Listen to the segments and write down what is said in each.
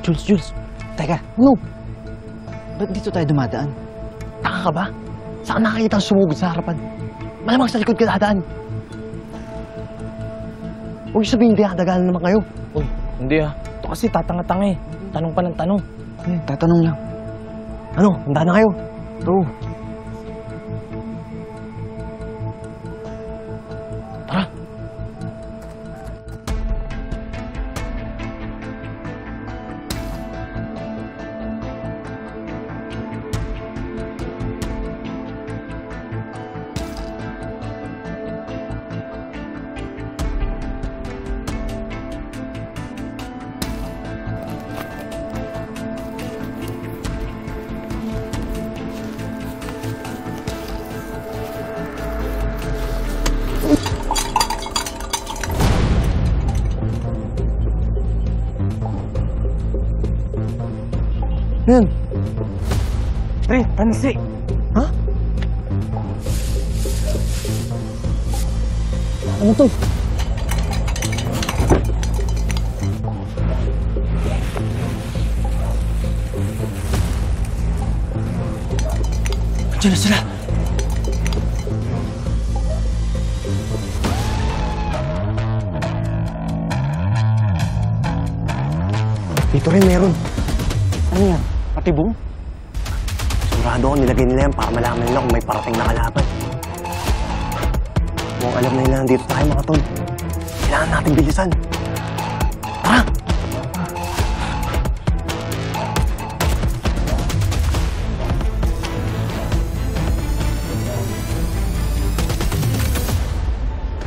Jules. Teka, no. Ba't dito tayo dumadaan? Taka ka ba? Saan nakakita ang sumugod sa harapan? Malamang sa likod ka dadaan. Huwag niyo sabihin, hindi nakadagalan naman kayo. Uy, hindi ah. Ito kasi tatanga-tanga eh. Tanong pa ng tanong. Tatanong lang. Ano, handa na kayo? Oo. Tara. Yan. Pre, pansi. Ha? Ano to? Diyan na sila. Dito rin meron. Ano yan? Patibong? Sigurado ako nilagay nila yan para malaman nila kung may parating na kalaban. Kung alam na nila nandito tayo mga tol, kailangan natin bilisan. Tara!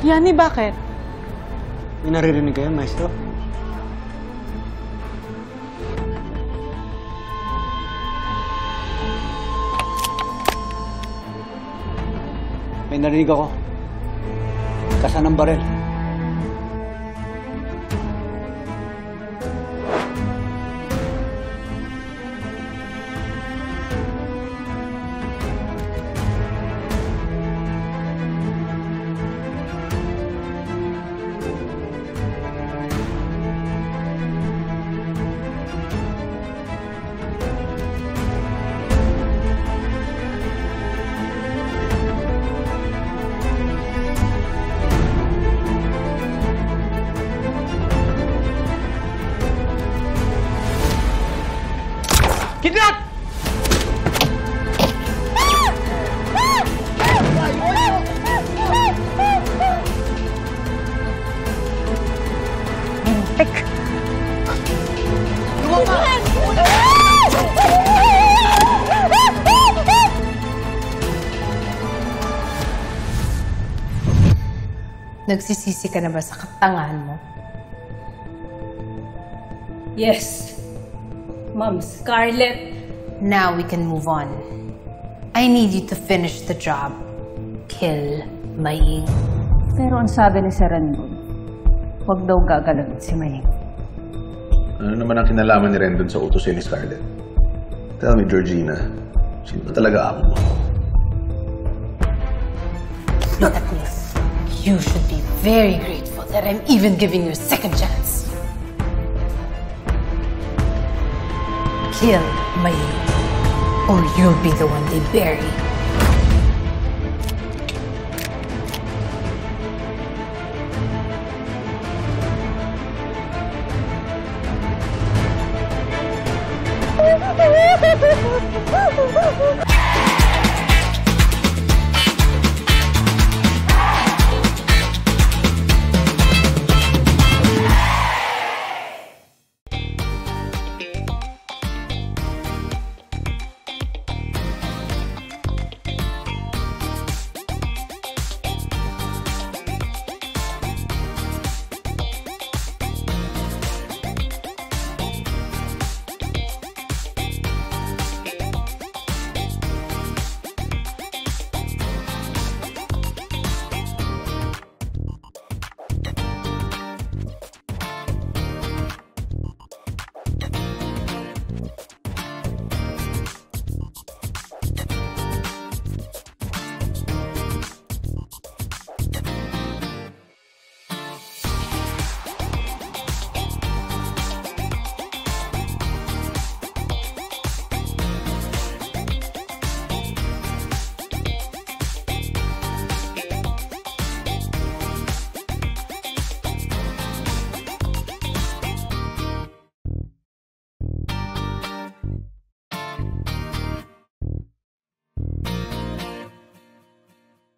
Yani, bakit? May naririnig kayo, maestro? May narinig ako. Kasan ng barel. Kidnap! Lintik! Nagsisisi ka na ba sa katangahan mo? Yes. Ma'am Scarlett. Now we can move on. I need you to finish the job. Kill Maying. Pero ang sabi ni Sir Rendon, huwag daw gagalawin si Maying. Ano naman ang kinalaman ni Rendon sa utos ni Scarlett? Tell me, Georgina, sino ba talaga amo mo? Look at this. You should be very grateful that I'm even giving you a second chance. Kill Maying, or you'll be the one they bury.